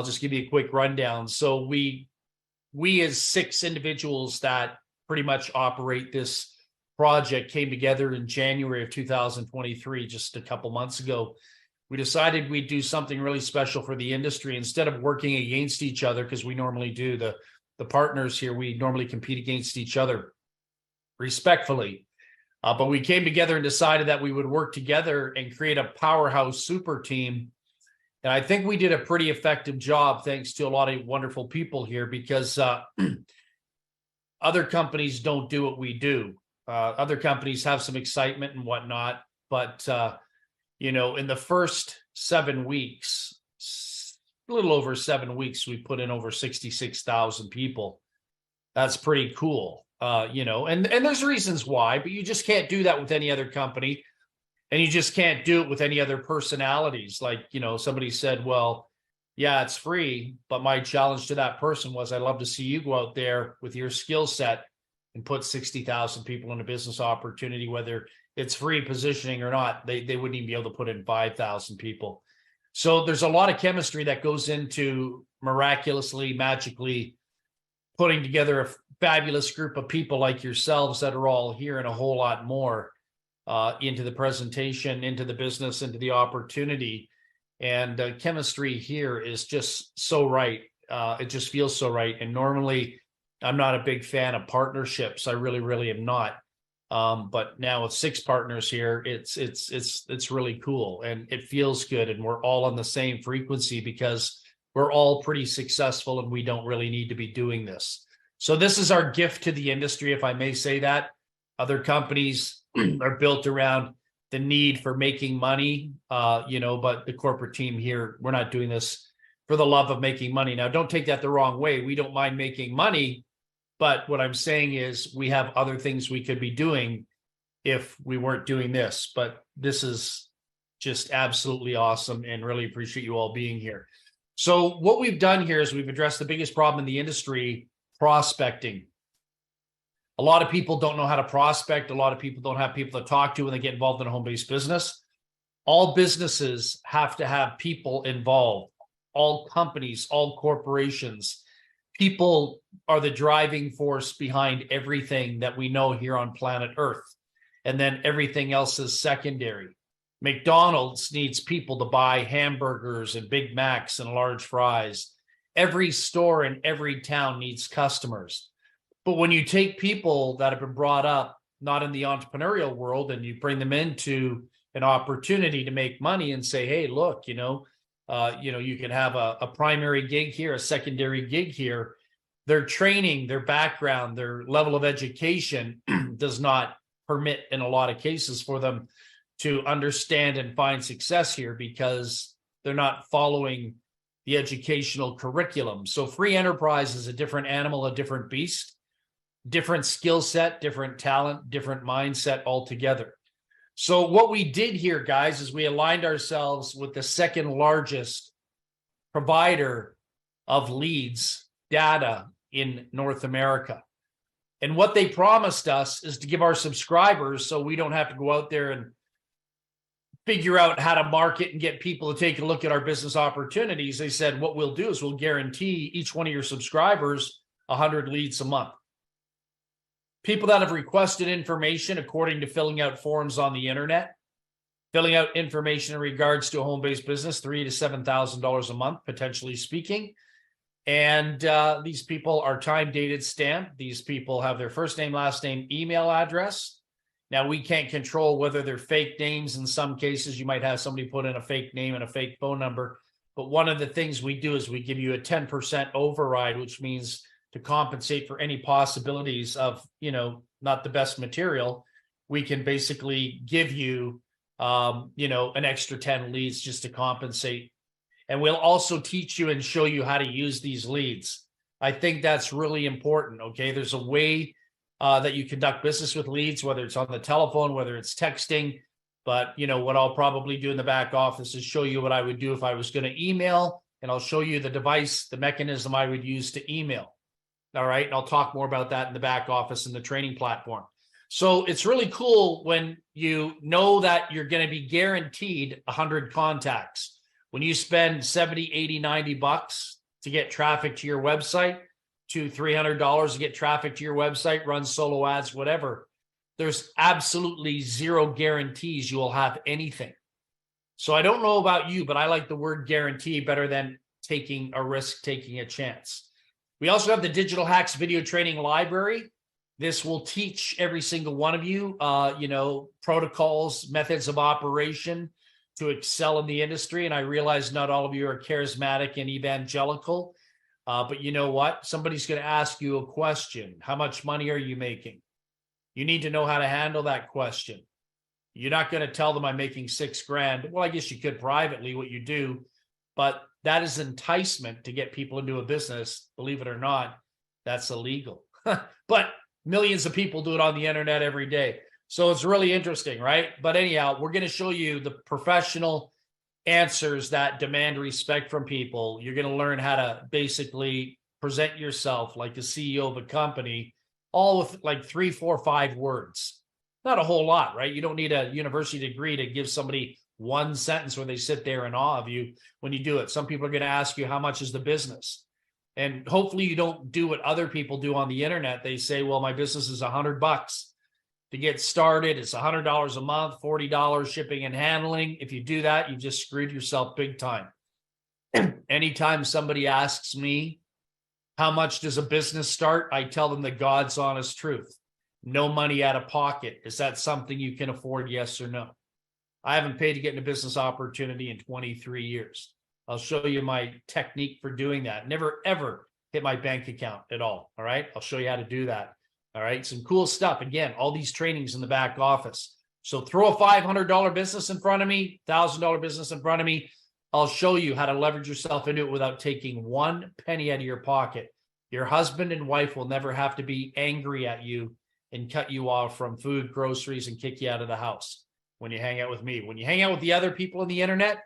I'll just give you a quick rundown. So we as 6 individuals that pretty much operate this project came together in January of 2023, just a couple months ago. We decided we'd do something really special for the industry. Instead of working against each other, because we normally do, the partners here, we normally compete against each other respectfully. But we came together and decided that we would work together and create a powerhouse super team. And I think we did a pretty effective job, thanks to a lot of wonderful people here, because other companies don't do what we do. Other companies have some excitement and whatnot, but in the first 7 weeks, a little over 7 weeks, we put in over 66,000 people. That's pretty cool. And there's reasons why, but you just can't do that with any other company. And you just can't do it with any other personalities. Like, somebody said, well, yeah, it's free. But my challenge to that person was, I'd love to see you go out there with your skill set and put 60,000 people in a business opportunity, whether it's free positioning or not. They wouldn't even be able to put in 5,000 people. So there's a lot of chemistry that goes into miraculously, magically putting together a fabulous group of people like yourselves that are all here, and a whole lot more into the presentation, into the business, into the opportunity. And chemistry here is just so right. It just feels so right. And normally I'm not a big fan of partnerships. I really, really am not. But now with 6 partners here, it's really cool, and it feels good. And we're all on the same frequency because we're all pretty successful, and we don't really need to be doing this. So this is our gift to the industry, if I may say that. Other companies are built around the need for making money, but the corporate team here, we're not doing this for the love of making money. Now, don't take that the wrong way. We don't mind making money, but what I'm saying is we have other things we could be doing if we weren't doing this. But this is just absolutely awesome, and really appreciate you all being here. So what we've done here is we've addressed the biggest problem in the industry, prospecting. A lot of people don't know how to prospect. A lot of people don't have people to talk to when they get involved in a home-based business. All businesses have to have people involved. All companies, all corporations. People are the driving force behind everything that we know here on planet Earth. And then everything else is secondary. McDonald's needs people to buy hamburgers and Big Macs and large fries. Every store in every town needs customers. But when you take people that have been brought up not in the entrepreneurial world, and you bring them into an opportunity to make money and say, hey, look, you can have a primary gig here, a secondary gig here. Their training, their background, their level of education does not permit in a lot of cases for them to understand and find success here, because they're not following the educational curriculum. So free enterprise is a different animal, a different beast, different skill set, different talent, different mindset altogether. So what we did here, guys, is we aligned ourselves with the second largest provider of leads data in North America. And what they promised us is to give our subscribers, so we don't have to go out there and figure out how to market and get people to take a look at our business opportunities. They said, what we'll do is we'll guarantee each one of your subscribers 100 leads a month. People that have requested information according to filling out forms on the internet, filling out information in regards to a home-based business, $3,000 to $7,000 a month, potentially speaking. And these people are time-dated stamped. These people have their first name, last name, email address. Now, we can't control whether they're fake names. In some cases, you might have somebody put in a fake name and a fake phone number. But one of the things we do is we give you a 10% override, which means to compensate for any possibilities of, not the best material. We can basically give you, an extra 10 leads just to compensate. And we'll also teach you and show you how to use these leads. I think that's really important. Okay. There's a way that you conduct business with leads, whether it's on the telephone, whether it's texting. But, what I'll probably do in the back office is show you what I would do if I was going to email, and I'll show you the device, the mechanism I would use to email. All right. And I'll talk more about that in the back office and the training platform. So it's really cool when you know that you're going to be guaranteed 100 contacts. When you spend 70, 80, 90 bucks to get traffic to your website, to $300 to get traffic to your website, run solo ads, whatever, there's absolutely zero guarantees you will have anything. So I don't know about you, but I like the word guarantee better than taking a risk, taking a chance. We also have the Digital Hacks video training library. This will teach every single one of you, protocols, methods of operation to excel in the industry. And I realize not all of you are charismatic and evangelical, but you know what? Somebody's going to ask you a question. How much money are you making? You need to know how to handle that question. You're not going to tell them I'm making $6,000. Well, I guess you could privately what you do, but that is enticement to get people into a business. Believe it or not, that's illegal. But millions of people do it on the internet every day. So it's really interesting, right? But anyhow, we're going to show you the professional answers that demand respect from people. You're going to learn how to basically present yourself like the CEO of a company, all with like 3, 4, 5 words. Not a whole lot, right? You don't need a university degree to give somebody one sentence where they sit there in awe of you when you do it. Some people are going to ask you, how much is the business? And hopefully you don't do what other people do on the internet. They say, well, my business is $100 to get started. It's $100 a month, $40 shipping and handling. If you do that, you just screwed yourself big time. Anytime somebody asks me, how much does a business start? I tell them the God's honest truth. No money out of pocket. Is that something you can afford? Yes or no? I haven't paid to get into business opportunity in 23 years. I'll show you my technique for doing that. Never, ever hit my bank account at all. All right. I'll show you how to do that. All right. Some cool stuff. Again, all these trainings in the back office. So throw a $500 business in front of me, $1,000 business in front of me. I'll show you how to leverage yourself into it without taking one penny out of your pocket. Your husband and wife will never have to be angry at you and cut you off from food, groceries, and kick you out of the house when you hang out with me. When you hang out with the other people on the internet,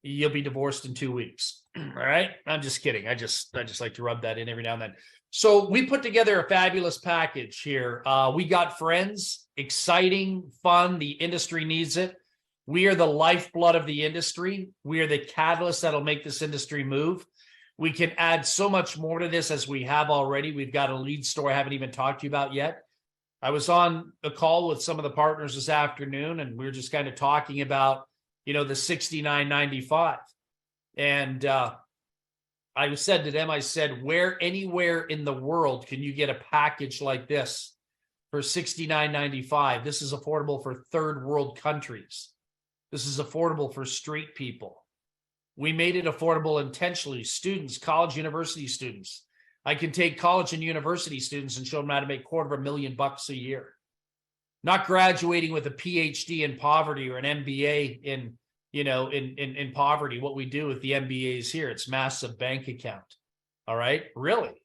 you'll be divorced in 2 weeks. All right. I'm just kidding. I just like to rub that in every now and then. So we put together a fabulous package here. We got friends, exciting, fun. The industry needs it. We are the lifeblood of the industry. We are the catalyst that'll make this industry move. We can add so much more to this as we have already. We've got a lead story I haven't even talked to you about yet. I was on a call with some of the partners this afternoon, and we were just kind of talking about, the $69.95. And I said to them, I said, anywhere in the world can you get a package like this for $69.95? This is affordable for third world countries. This is affordable for street people. We made it affordable intentionally. Students, college, university students. I can take college and university students and show them how to make $250,000 a year. Not graduating with a PhD in poverty or an MBA in poverty. What we do with the MBAs here, it's massive bank account. All right, really,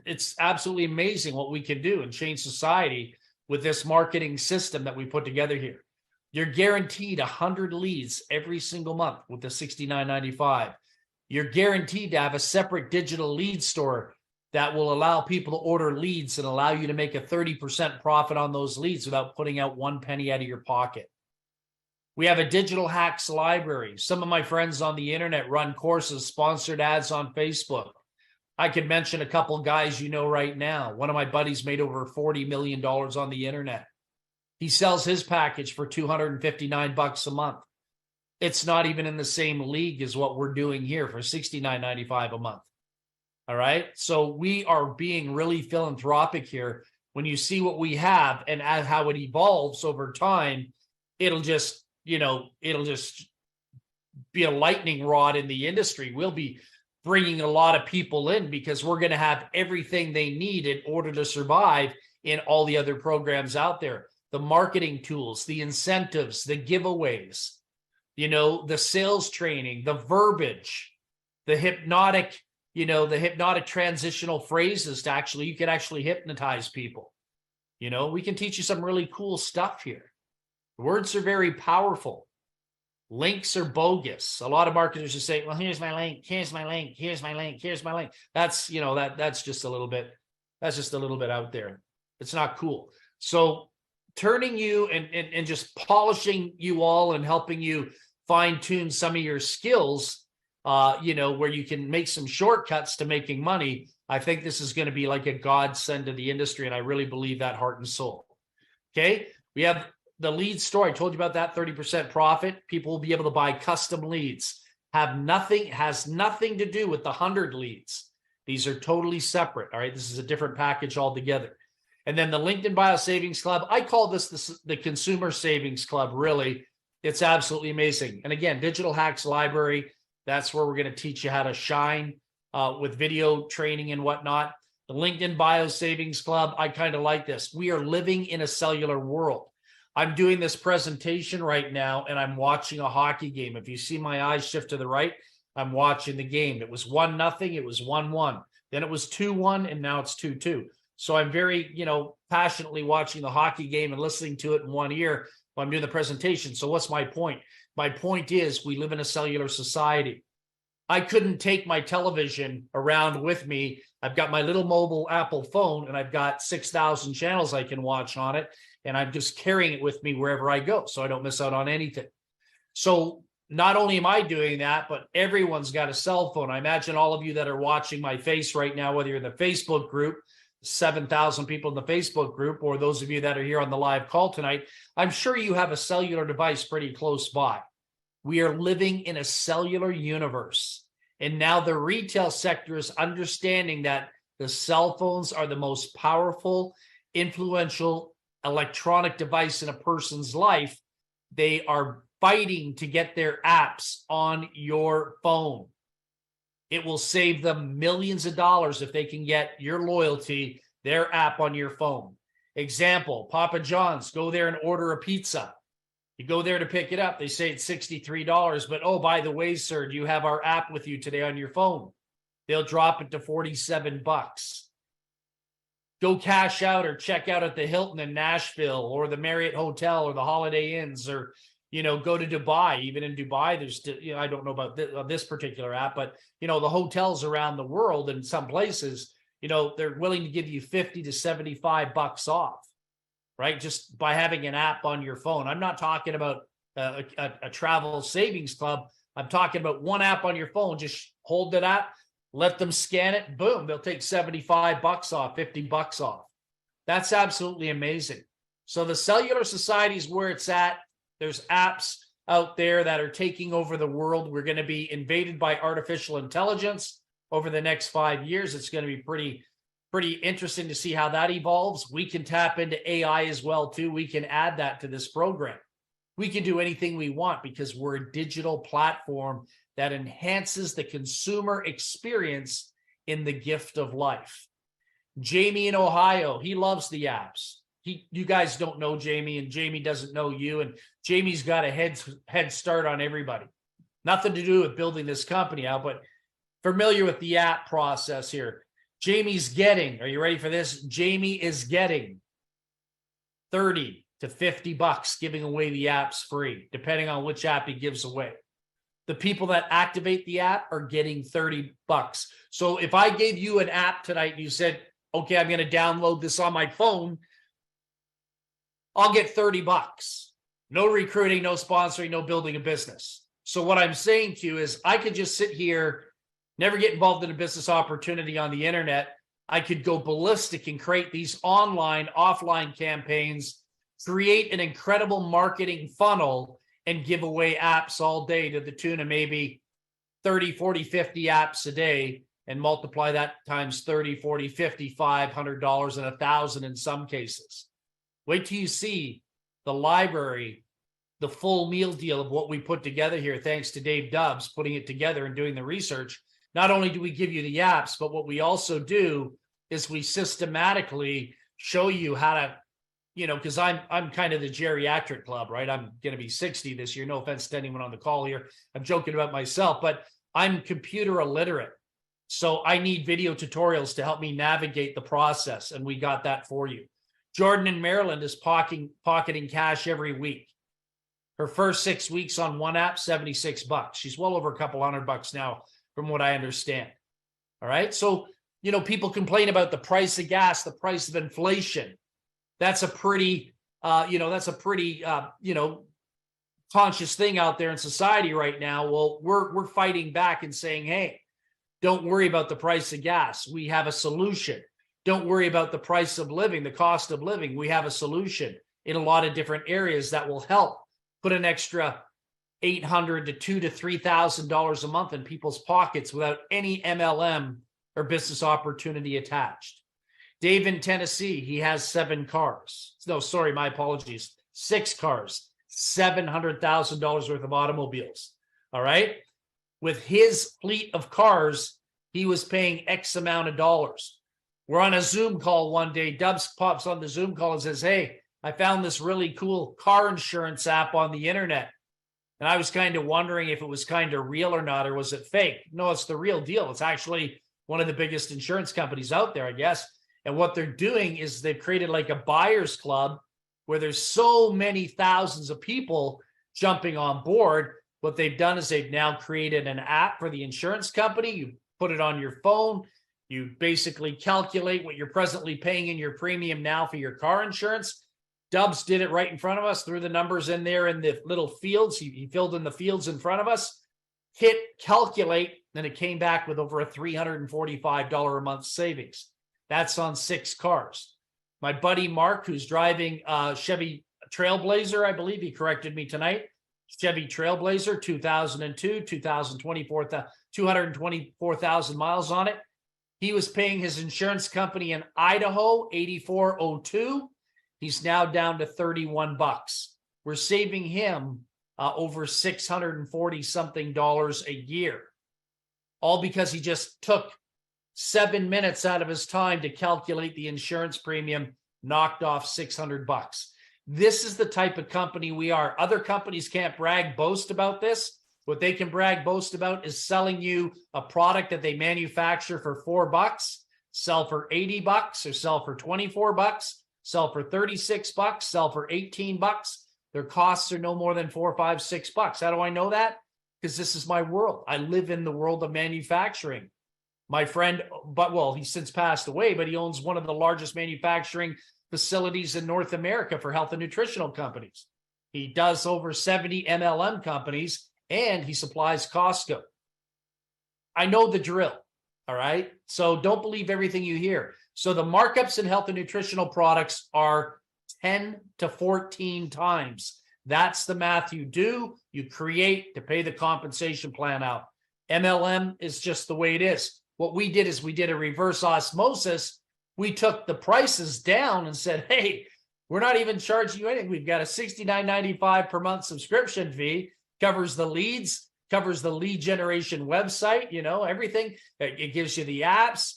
it's absolutely amazing what we can do and change society with this marketing system that we put together here. You're guaranteed 100 leads every single month with the $69.95. You're guaranteed to have a separate digital lead store that will allow people to order leads and allow you to make a 30% profit on those leads without putting out one penny out of your pocket. We have a digital hacks library. Some of my friends on the internet run courses, sponsored ads on Facebook. I could mention a couple guys right now. One of my buddies made over $40 million on the internet. He sells his package for $259 a month. It's not even in the same league as what we're doing here for $69.95 a month. All right. So we are being really philanthropic here. When you see what we have and how it evolves over time, it'll just be a lightning rod in the industry. We'll be bringing a lot of people in because we're going to have everything they need in order to survive in all the other programs out there. The marketing tools, the incentives, the giveaways, the sales training, the verbiage, the hypnotic transitional phrases you can actually hypnotize people. We can teach you some really cool stuff here. Words are very powerful. Links are bogus. A lot of marketers just say, well, here's my link, here's my link, here's my link, here's my link. That's just a little bit out there. It's not cool. So turning you and just polishing you all and helping you fine-tune some of your skills, where you can make some shortcuts to making money, I think this is going to be like a godsend to the industry. And I really believe that heart and soul. Okay. We have the lead store. I told you about that 30% profit. People will be able to buy custom leads. Has nothing to do with the 100 leads. These are totally separate. All right. This is a different package altogether. And then the LinkedIn Bio Savings Club. I call this the Consumer Savings Club. Really, it's absolutely amazing. And again, Digital Hacks Library. That's where we're going to teach you how to shine with video training and whatnot. The LinkedIn Bio Savings Club. I kind of like this. We are living in a cellular world. I'm doing this presentation right now, and I'm watching a hockey game. If you see my eyes shift to the right, I'm watching the game. It was 1-0. It was 1-1. Then it was 2-1, and now it's 2-2. So I'm very, passionately watching the hockey game and listening to it in one ear while I'm doing the presentation. So what's my point? My point is we live in a cellular society. I couldn't take my television around with me. I've got my little mobile Apple phone, and I've got 6,000 channels I can watch on it. And I'm just carrying it with me wherever I go so I don't miss out on anything. So not only am I doing that, but everyone's got a cell phone. I imagine all of you that are watching my face right now, whether you're in the Facebook group, 7,000 people in the Facebook group, or those of you that are here on the live call tonight, I'm sure you have a cellular device pretty close by. We are living in a cellular universe. And now the retail sector is understanding that the cell phones are the most powerful, influential electronic device in a person's life. They are fighting to get their apps on your phone. It will save them millions of dollars if they can get your loyalty, their app on your phone. Example, Papa John's, go there and order a pizza. You go there to pick it up. They say it's $63, but oh, by the way, sir, do you have our app with you today on your phone? They'll drop it to $47. Go cash out or check out at the Hilton in Nashville or the Marriott Hotel or the Holiday Inns, or, go to Dubai. Even in Dubai, there's, I don't know about this particular app, but, the hotels around the world and some places, they're willing to give you $50 to $75 off, right? Just by having an app on your phone. I'm not talking about a travel savings club. I'm talking about one app on your phone. Just hold that app. Let them scan it. Boom. They'll take $75 off, $50 off. That's absolutely amazing. So the cellular society is where it's at. There's apps out there that are taking over the world. We're going to be invaded by artificial intelligence over the next 5 years. It's going to be pretty interesting to see how that evolves. We can tap into AI as well, too. We can add that to this program. We can do anything we want because we're a digital platform that enhances the consumer experience in the gift of life. Jamie in Ohio, he loves the apps. You guys don't know Jamie, and Jamie doesn't know you, and Jamie's got a head start on everybody. Nothing to do with building this company out, but familiar with the app process here. Jamie's getting, are you ready for this? Jamie is getting $30 to $50 giving away the apps free, depending on which app he gives away. The people that activate the app are getting $30. So if I gave you an app tonight and you said, okay, I'm going to download this on my phone, I'll get $30. No recruiting, no sponsoring, no building a business. So what I'm saying to you is I could just sit here, never get involved in a business opportunity on the internet. I could go ballistic and create these online, offline campaigns, create an incredible marketing funnel, and give away apps all day to the tune of maybe 30, 40, 50 apps a day, and multiply that times 30, 40, 50, $500 and $1,000 in some cases. Wait till you see the library, the full meal deal of what we put together here, thanks to Dave Dubbs putting it together and doing the research. Not only do we give you the apps, but what we also do is we systematically show you how to, because I'm kind of the geriatric club, right? I'm going to be 60 this year. No offense to anyone on the call here. I'm joking about myself, but I'm computer illiterate. So I need video tutorials to help me navigate the process, and we got that for you. Jordan in Maryland is pocketing cash every week. Her first 6 weeks on one app, $76. She's well over a couple $100 now, from what I understand. All right. So, people complain about the price of gas, the price of inflation. That's a pretty conscious thing out there in society right now. Well, we're fighting back and saying, hey, don't worry about the price of gas. We have a solution. Don't worry about the price of living, the cost of living. We have a solution in a lot of different areas that will help put an extra $800 to $2,000 to $3,000 a month in people's pockets without any MLM or business opportunity attached. Dave in Tennessee, he has 7 cars. No, sorry, my apologies. 6 cars, $700,000 worth of automobiles. All right. With his fleet of cars, he was paying X amount of dollars. We're on a Zoom call one day. Dubs pops on the Zoom call and says, hey, I found this really cool car insurance app on the internet. And I was kind of wondering if it was kind of real or not, or was it fake? No, it's the real deal. It's actually one of the biggest insurance companies out there, I guess. And what they're doing is they've created like a buyer's club where there's so many thousands of people jumping on board. What they've done is they've now created an app for the insurance company. You put it on your phone. You basically calculate what you're presently paying in your premium now for your car insurance. Dubs did it right in front of us, threw the numbers in there in the little fields. He filled in the fields in front of us, hit calculate, and it came back with over a $345 a month savings. That's on 6 cars. My buddy Mark, who's driving Chevy Trailblazer, I believe he corrected me tonight. Chevy Trailblazer, 2002, 224,000 miles on it. He was paying his insurance company in Idaho, $84.02. He's now down to $31. We're saving him over $640 something a year, all because he just took 7 minutes out of his time to calculate the insurance premium, knocked off $600. This is the type of company we are. Other companies can't brag, boast about this. What they can brag, boast about is selling you a product that they manufacture for $4, sell for $80, or sell for $24, sell for $36, sell for $18. Their costs are no more than $4, $5, $6. How do I know that? Because this is my world. I live in the world of manufacturing. My friend, he's since passed away, but he owns one of the largest manufacturing facilities in North America for health and nutritional companies. He does over 70 MLM companies, and he supplies Costco. I know the drill, all right? So don't believe everything you hear. So the markups in health and nutritional products are 10 to 14 times. That's the math you do. You create to pay the compensation plan out. MLM is just the way it is. What we did is we did a reverse osmosis. We took the prices down and said, hey, we're not even charging you anything. We've got a $69.95 per month subscription fee, covers the leads, covers the lead generation website, everything. It gives you the apps,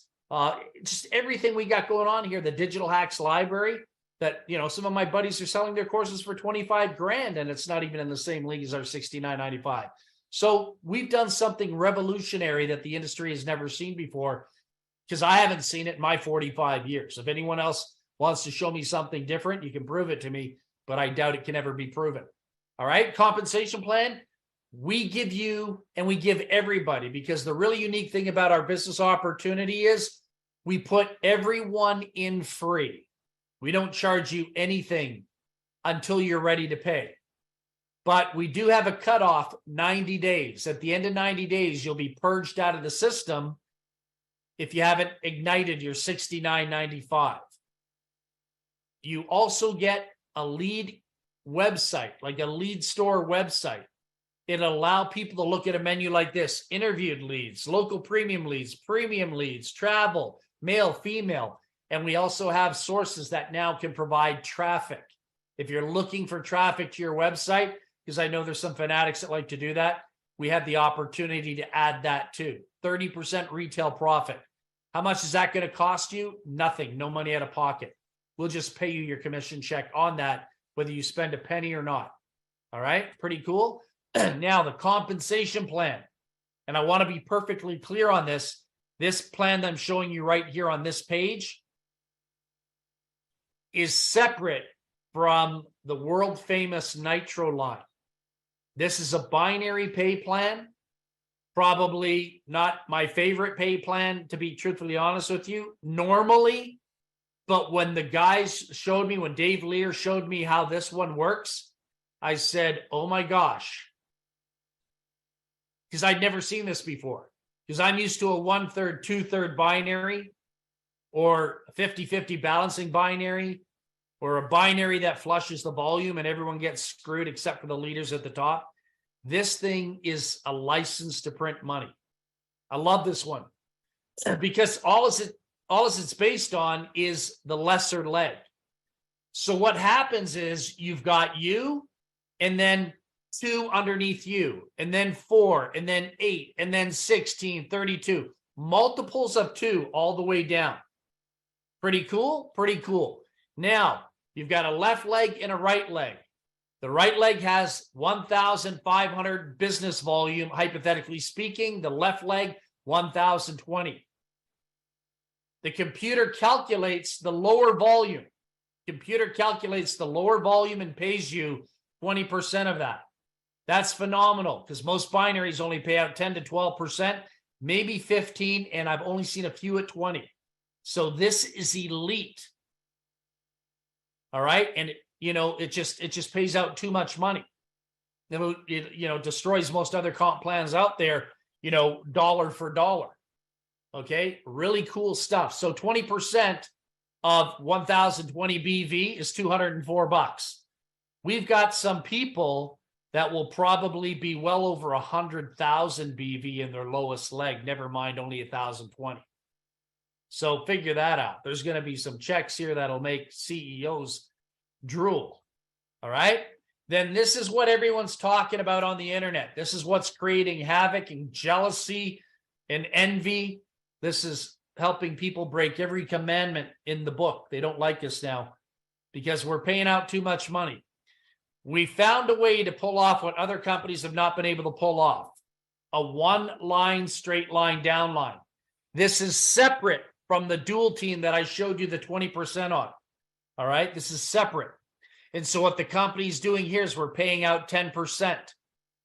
just everything we got going on here, the Digital Hacks library that, some of my buddies are selling their courses for $25,000 and it's not even in the same league as our $69.95. So we've done something revolutionary that the industry has never seen before, because I haven't seen it in my 45 years. If anyone else wants to show me something different, you can prove it to me, but I doubt it can ever be proven. All right, compensation plan, we give you and we give everybody, because the really unique thing about our business opportunity is we put everyone in free. We don't charge you anything until you're ready to pay. But we do have a cutoff, 90 days. At the end of 90 days, you'll be purged out of the system if you haven't ignited your $69.95. You also get a lead website, like a lead store website. It'll allow people to look at a menu like this: interviewed leads, local premium leads, travel, male, female. And we also have sources that now can provide traffic. If you're looking for traffic to your website, because I know there's some fanatics that like to do that, we have the opportunity to add that too. 30% retail profit. How much is that going to cost you? Nothing. No money out of pocket. We'll just pay you your commission check on that, whether you spend a penny or not. All right? Pretty cool. Now, the compensation plan. And I want to be perfectly clear on this. This plan that I'm showing you right here on this page is separate from the world famous Nitro line. This is a binary pay plan. Probably not my favorite pay plan, to be truthfully honest with you, normally. But when the guys showed me, when Dave Lear showed me how this one works, I said, oh my gosh, because I'd never seen this before, because I'm used to a 1/3, 2/3 binary, or a 50-50 balancing binary, or a binary that flushes the volume and everyone gets screwed except for the leaders at the top. This thing is a license to print money. I love this one because all it's based on is the lesser leg. So what happens is you've got you, and then 2 underneath you, and then 4, and then 8, and then 16, 32. Multiples of 2 all the way down. Pretty cool? Pretty cool. Now, you've got a left leg and a right leg. The right leg has 1,500 business volume, hypothetically speaking. The left leg, 1,020. The computer calculates the lower volume. Computer calculates the lower volume and pays you 20% of that. That's phenomenal because most binaries only pay out 10 to 12%, maybe 15, and I've only seen a few at 20. So this is elite. All right, and it just pays out too much money. It destroys most other comp plans out there. Dollar for dollar. Okay, really cool stuff. So 20% of 1,020 BV is $204. We've got some people that will probably be well over 100,000 BV in their lowest leg, never mind only 1,020. So figure that out. There's going to be some checks here that'll make CEOs drool. All right. Then this is what everyone's talking about on the internet. This is what's creating havoc and jealousy and envy. This is helping people break every commandment in the book. They don't like us now because we're paying out too much money. We found a way to pull off what other companies have not been able to pull off. A one-line, straight line downline. This is separate from the dual team that I showed you the 20% on. All right, this is separate. And so what the company's doing here is we're paying out 10%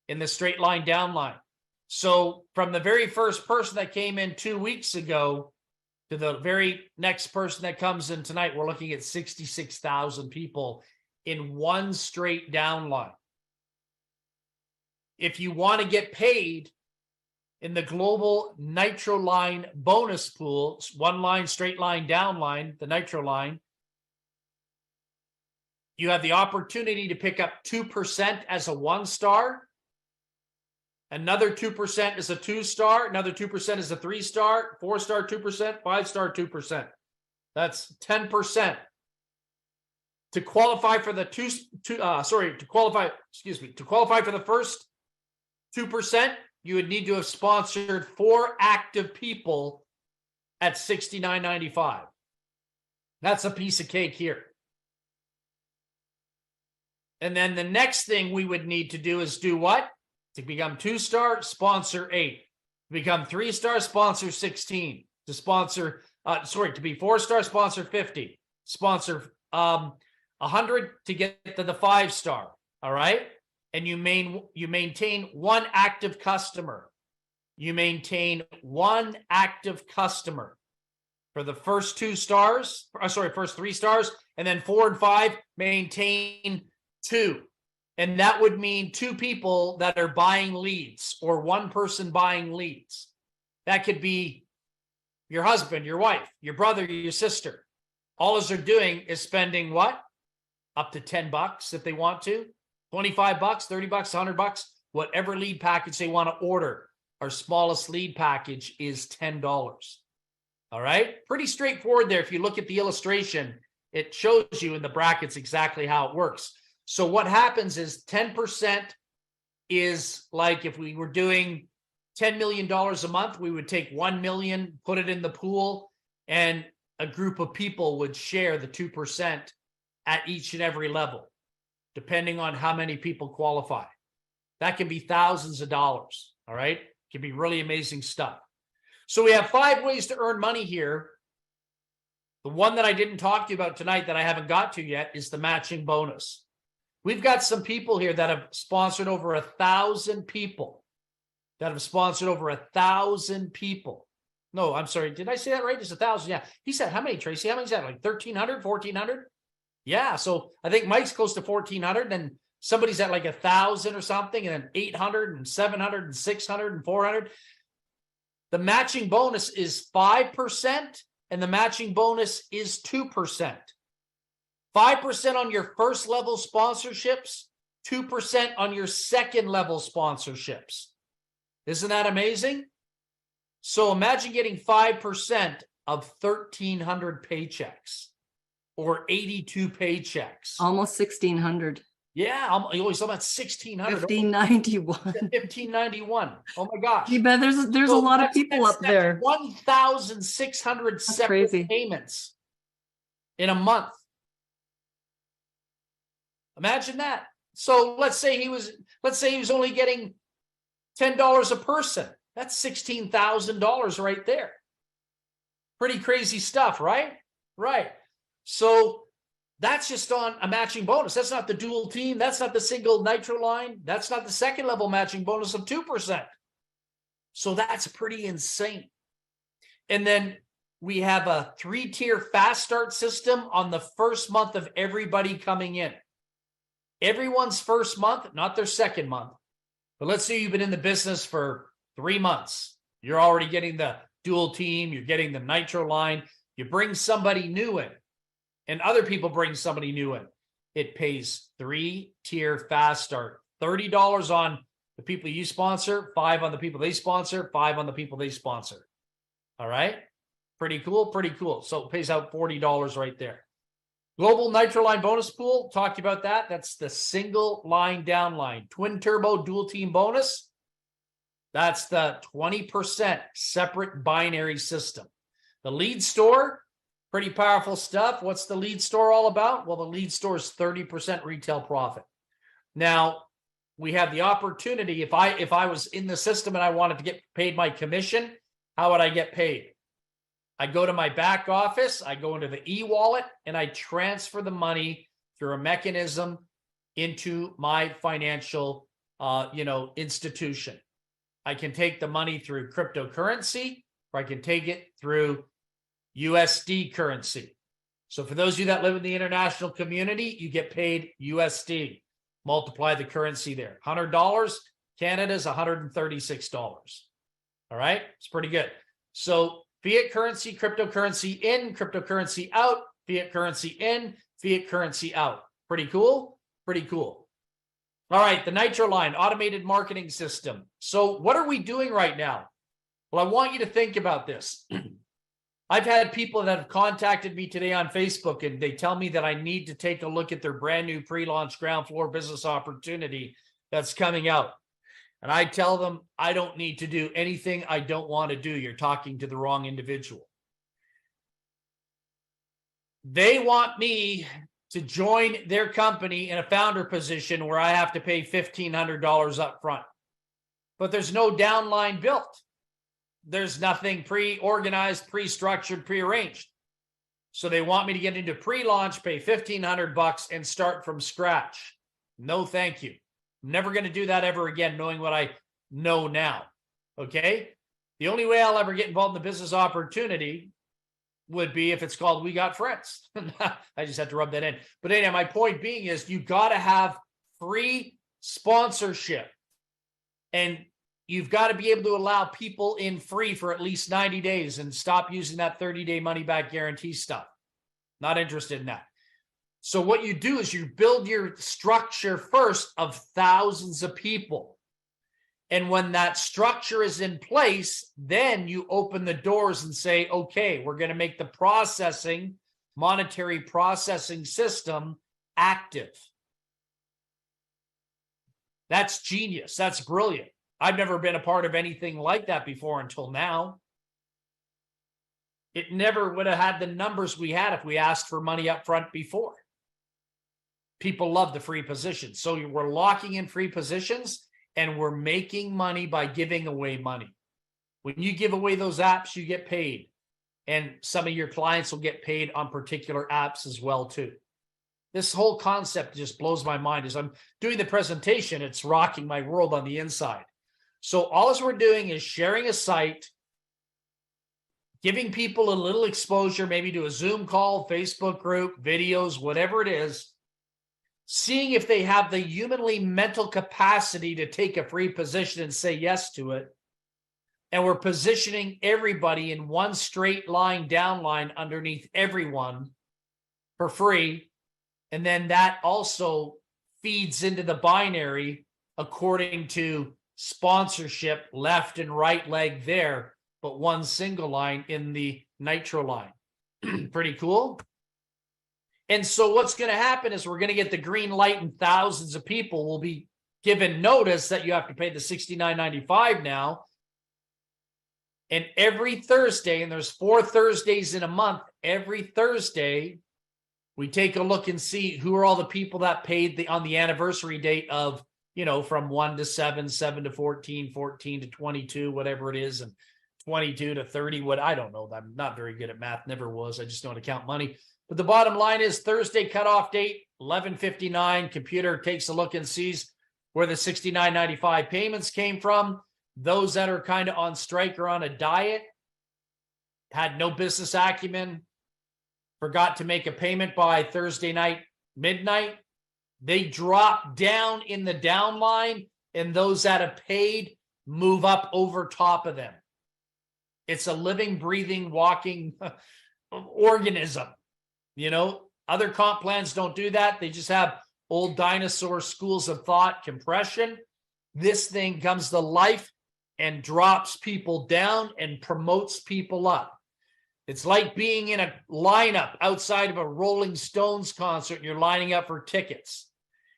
in the straight line downline. So from the very first person that came in 2 weeks ago to the very next person that comes in tonight, we're looking at 66,000 people in one straight downline. If you want to get paid in the global nitro line bonus pool, one line, straight line, downline, the nitro line, you have the opportunity to pick up 2% as a 1-star, another 2% is a 2-star, another 2% is a 3-star, 4-star 2%, 5-star 2%. That's 10%. To qualify for the to qualify for the first 2%, you would need to have sponsored 4 active people at $69.95. That's a piece of cake here. And then the next thing we would need to do is do what? To become 2-star, sponsor 8. To become 3-star, sponsor 16. To sponsor, to be 4-star, sponsor 50. Sponsor 100 to get to the 5-star. All right. And you maintain one active customer. You maintain one active customer for the first 2 stars, first 3 stars, and then 4 and 5 maintain 2. And that would mean 2 people that are buying leads or 1 person buying leads. That could be your husband, your wife, your brother, your sister. All they're doing is spending what? Up to $10 if they want to, $25, $30, $100, whatever lead package they want to order. Our smallest lead package is $10. All right. Pretty straightforward there. If you look at the illustration, it shows you in the brackets exactly how it works. So what happens is 10% is like if we were doing $10 million a month, we would take 1 million, put it in the pool, and a group of people would share the 2% at each and every level, depending on how many people qualify. That can be thousands of dollars. All right. It can be really amazing stuff. So we have 5 ways to earn money here. The one that I didn't talk to you about tonight that I haven't got to yet is the matching bonus. We've got some people here that have sponsored over 1,000 people. No, I'm sorry. Did I say that right? It's 1,000. Yeah. He said, how many, Tracy? How many is that? Like 1,300, 1,400? Yeah. So I think Mike's close to 1,400 and somebody's at like 1,000 or something, and then 800 and 700 and 600 and 400. The matching bonus is 5%, and the matching bonus is 2%. 5% on your first level sponsorships, 2% on your second level sponsorships. Isn't that amazing? So imagine getting 5% of 1,300 paychecks or 82 paychecks. Almost 1,600. Yeah, you always talk about 1,600. 1,591. 1,591. Oh my gosh. You bet there's a lot of people up there. 1,600 separate crazy. payments in a month. Imagine that. So let's say he was only getting $10 a person. That's $16,000 right there. Pretty crazy stuff, right? Right. So that's just on a matching bonus. That's not the dual team. That's not the single nitro line. That's not the second level matching bonus of 2%. So that's pretty insane. And then we have a 3-tier fast start system on the first month of everybody coming in. Everyone's first month, not their second month. But let's say you've been in the business for 3 months. You're already getting the dual team. You're getting the nitro line. You bring somebody new in, and other people bring somebody new in. It pays 3-tier fast start. $30 on the people you sponsor, 5 on the people they sponsor, 5 on the people they sponsor. All right? Pretty cool, pretty cool. So it pays out $40 right there. Global Nitro Line bonus pool, talked about that. That's the single line downline. Twin turbo dual team bonus. That's the 20% separate binary system. The lead store, pretty powerful stuff. What's the lead store all about? Well, the lead store is 30% retail profit. Now, we have the opportunity, if I was in the system and I wanted to get paid my commission, how would I get paid? I go to my back office, I go into the e-wallet, and I transfer the money through a mechanism into my financial institution. I can take the money through cryptocurrency, or I can take it through USD currency. So for those of you that live in the international community, you get paid USD. Multiply the currency there. $100, Canada's $136. All right, it's pretty good. So fiat currency, cryptocurrency in, cryptocurrency out, fiat currency in, fiat currency out. Pretty cool? Pretty cool. All right, the Nitro Line, automated marketing system. So what are we doing right now? Well, I want you to think about this. I've had people that have contacted me today on Facebook, and they tell me that I need to take a look at their brand new pre-launch ground floor business opportunity that's coming out. And I tell them, I don't need to do anything I don't want to do. You're talking to the wrong individual. They want me to join their company in a founder position where I have to pay $1,500 up front. But there's no downline built. There's nothing pre-organized, pre-structured, pre-arranged. So they want me to get into pre-launch, pay $1,500 and start from scratch. No, thank you. I'm never going to do that ever again, knowing what I know now. Okay? The only way I'll ever get involved in the business opportunity would be if it's called We Got Friends. I just had to rub that in. But anyway, my point being is you got to have free sponsorship. And you've got to be able to allow people in free for at least 90 days and stop using that 30-day money-back guarantee stuff. Not interested in that. So what you do is you build your structure first of thousands of people. And when that structure is in place, then you open the doors and say, okay, we're going to make the processing, monetary processing system active. That's genius. That's brilliant. I've never been a part of anything like that before until now. It never would have had the numbers we had if we asked for money up front before. People love the free positions. So we're locking in free positions and we're making money by giving away money. When you give away those apps, you get paid. And some of your clients will get paid on particular apps as well too. This whole concept just blows my mind. As I'm doing the presentation, it's rocking my world on the inside. So all we're doing is sharing a site, giving people a little exposure, maybe to a Zoom call, Facebook group, videos, whatever it is, seeing if they have the humanly mental capacity to take a free position and say yes to it. And we're positioning everybody in one straight line downline underneath everyone for free. And then that also feeds into the binary according to sponsorship, left and right leg there, but one single line in the nitro line. Pretty cool. And so what's going to happen is we're going to get the green light, and thousands of people will be given notice that you have to pay the $69.95 now. And every Thursday, and there's 4 Thursdays in a month, every Thursday, we take a look and see who are all the people that paid on the anniversary date of, from 1 to 7, 7 to 14, 14 to 22, whatever it is, and 22 to 30, what I don't know. I'm not very good at math, never was. I just know how to count money. But the bottom line is Thursday cutoff date, 11:59. Computer takes a look and sees where the $69.95 payments came from. Those that are kind of on strike or on a diet, had no business acumen, forgot to make a payment by Thursday night, midnight, they drop down in the downline, and those that have paid move up over top of them. It's a living, breathing, walking organism. Other comp plans don't do that. They just have old dinosaur schools of thought compression. This thing comes to life and drops people down and promotes people up. It's like being in a lineup outside of a Rolling Stones concert and you're lining up for tickets.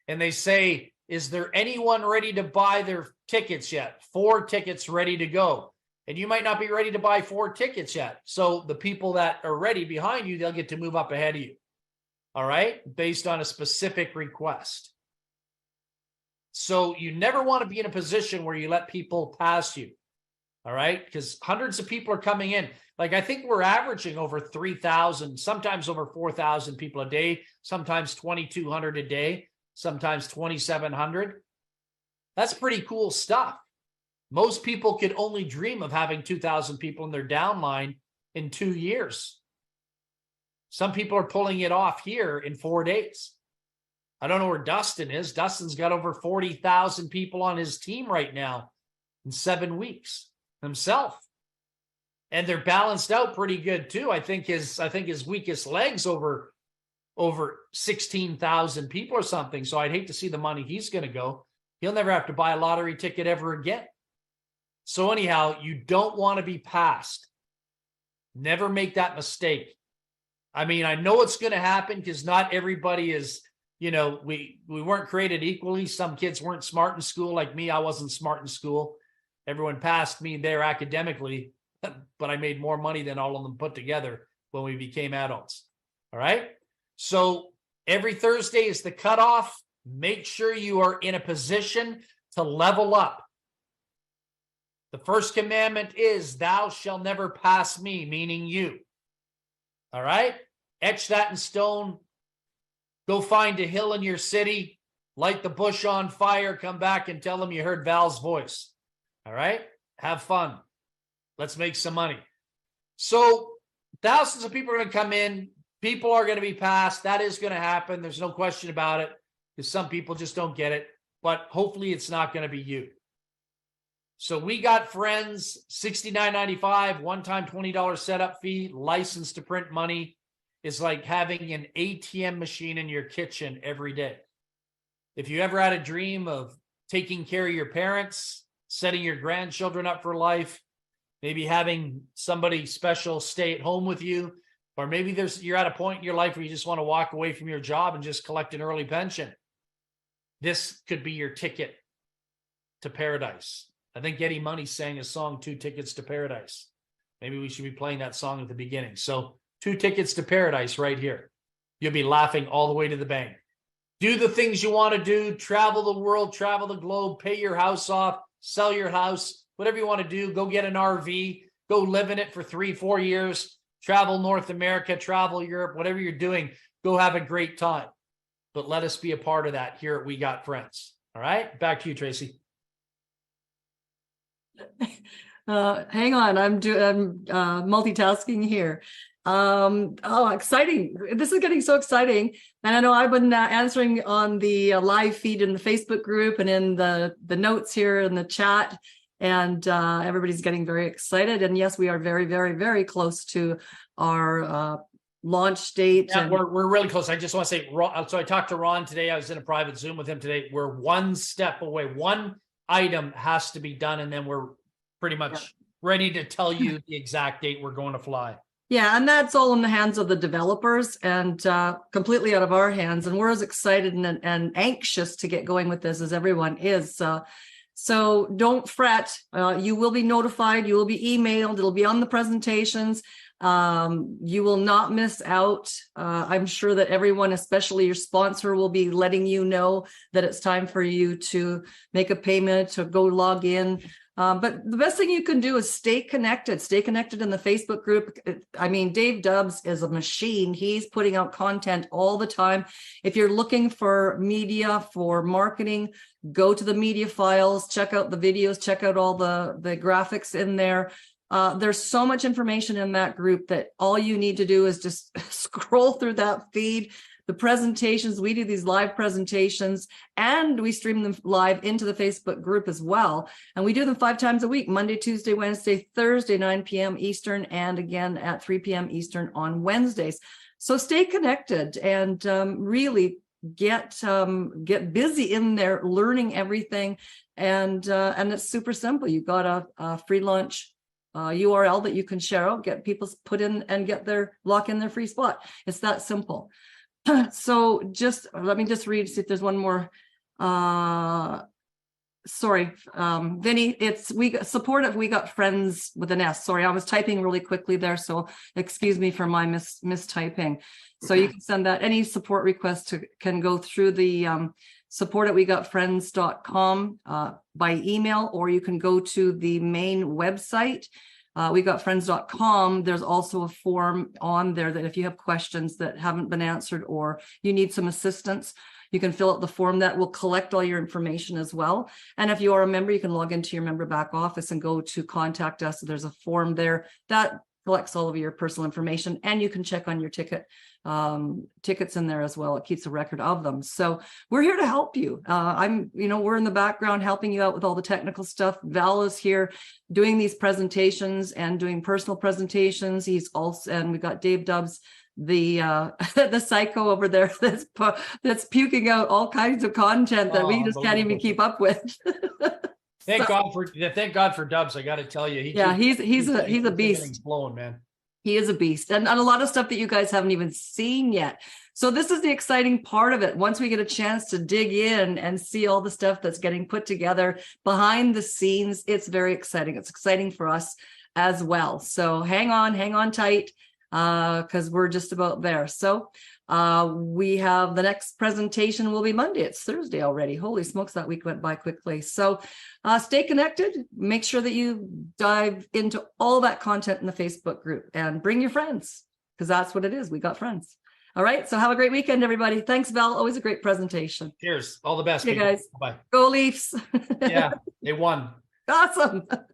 And they say, is there anyone ready to buy their tickets yet? 4 tickets ready to go. And you might not be ready to buy 4 tickets yet. So the people that are ready behind you, they'll get to move up ahead of you. All right? Based on a specific request. So you never want to be in a position where you let people pass you. All right? Because hundreds of people are coming in. Like, I think we're averaging over 3,000, sometimes over 4,000 people a day, sometimes 2,200 a day, sometimes 2,700. That's pretty cool stuff. Most people could only dream of having 2,000 people in their downline in 2 years. Some people are pulling it off here in 4 days. I don't know where Dustin is. Dustin's got over 40,000 people on his team right now in 7 weeks himself. And they're balanced out pretty good too. I think his weakest leg's over 16,000 people or something. So I'd hate to see the money he's going to go. He'll never have to buy a lottery ticket ever again. So anyhow, you don't want to be passed. Never make that mistake. I mean, I know it's going to happen because not everybody is, we weren't created equally. Some kids weren't smart in school like me. I wasn't smart in school. Everyone passed me there academically, but I made more money than all of them put together when we became adults. All right. So every Thursday is the cutoff. Make sure you are in a position to level up. The first commandment is, thou shalt never pass me, meaning you. All right? Etch that in stone. Go find a hill in your city, light the bush on fire, come back and tell them you heard Val's voice. All right? Have fun. Let's make some money. So thousands of people are going to come in. People are going to be passed. That is going to happen. There's no question about it, because some people just don't get it. But hopefully it's not going to be you. So we got friends, $69.95, one-time $20 setup fee, license to print money. Is like having an ATM machine in your kitchen every day. If you ever had a dream of taking care of your parents, setting your grandchildren up for life, maybe having somebody special stay at home with you, or maybe you're at a point in your life where you just want to walk away from your job and just collect an early pension. This could be your ticket to paradise. I think Eddie Money sang a song, 2 Tickets to Paradise. Maybe we should be playing that song at the beginning. So 2 tickets to paradise right here. You'll be laughing all the way to the bank. Do the things you want to do. Travel the world, travel the globe, pay your house off, sell your house, whatever you want to do. Go get an RV, go live in it for 3-4 years, travel North America, travel Europe, whatever you're doing, go have a great time. But let us be a part of that here at We Got Friends. All right, back to you, Tracy. Hang on, I'm multitasking here. Oh, exciting. This is getting so exciting. And I know I've been answering on the live feed in the Facebook group and in the notes here in the chat. And everybody's getting very excited. And yes, we are very, very, very close to our launch date. Yeah, and we're really close. I just want to say, so I talked to Ron today. I was in a private Zoom with him today. We're one step away. One item has to be done, and then we're pretty much ready to tell you the exact date we're going to fly. Yeah, and that's all in the hands of the developers and completely out of our hands. And we're as excited and anxious to get going with this as everyone is. So don't fret. You will be notified. You will be emailed. It'll be on the presentations. You will not miss out. I'm sure that everyone, especially your sponsor, will be letting you know that it's time for you to make a payment or go log in. But the best thing you can do is stay connected in the Facebook group. I mean, Dave Dubbs is a machine. He's putting out content all the time. If you're looking for media for marketing, go to the media files, check out the videos, check out all the graphics in there. There's so much information in that group that all you need to do is just scroll through that feed. The presentations, we do these live presentations and we stream them live into the Facebook group as well. And we do them 5 times a week, Monday, Tuesday, Wednesday, Thursday, 9 p.m. Eastern, and again at 3 p.m. Eastern on Wednesdays. So stay connected and really get busy in there learning everything. And it's super simple. You've got a free launch URL that you can share out, get people put in and lock in their free spot. It's that simple. So let me just read, see if there's one more. Sorry, Vinny, support if we got friends with an S. Sorry, I was typing really quickly there, so excuse me for my mistyping. So you can send that. Any support requests can go through the support@wegotfriends.com by email, or you can go to the main website. wegotfriends.com. There's also a form on there that if you have questions that haven't been answered or you need some assistance, you can fill out the form that will collect all your information as well. And if you are a member, you can log into your member back office and go to contact us. There's a form there that collects all of your personal information, and you can check on your tickets in there as well. It keeps a record of them. So we're here to help you. We're in the background helping you out with all the technical stuff. Val is here doing these presentations and doing personal presentations. And we've got Dave Dubbs, the psycho over there that's puking out all kinds of content that we just can't even keep up with. Thank God for Dubbs. I got to tell you, he's a beast. Blowing, man. He is a beast, and a lot of stuff that you guys haven't even seen yet. So this is the exciting part of it. Once we get a chance to dig in and see all the stuff that's getting put together behind the scenes, it's very exciting. It's exciting for us as well. So hang on tight, because we're just about there. So we have the next presentation will be Monday. It's Thursday already. Holy smokes, that week went by quickly. So stay connected. Make sure that you dive into all that content in the Facebook group and bring your friends, because that's what it is. We got friends. All right. So have a great weekend, everybody. Thanks, Val. Always a great presentation. Cheers. All the best. Hey, guys. Bye. Go Leafs. Yeah, they won. Awesome.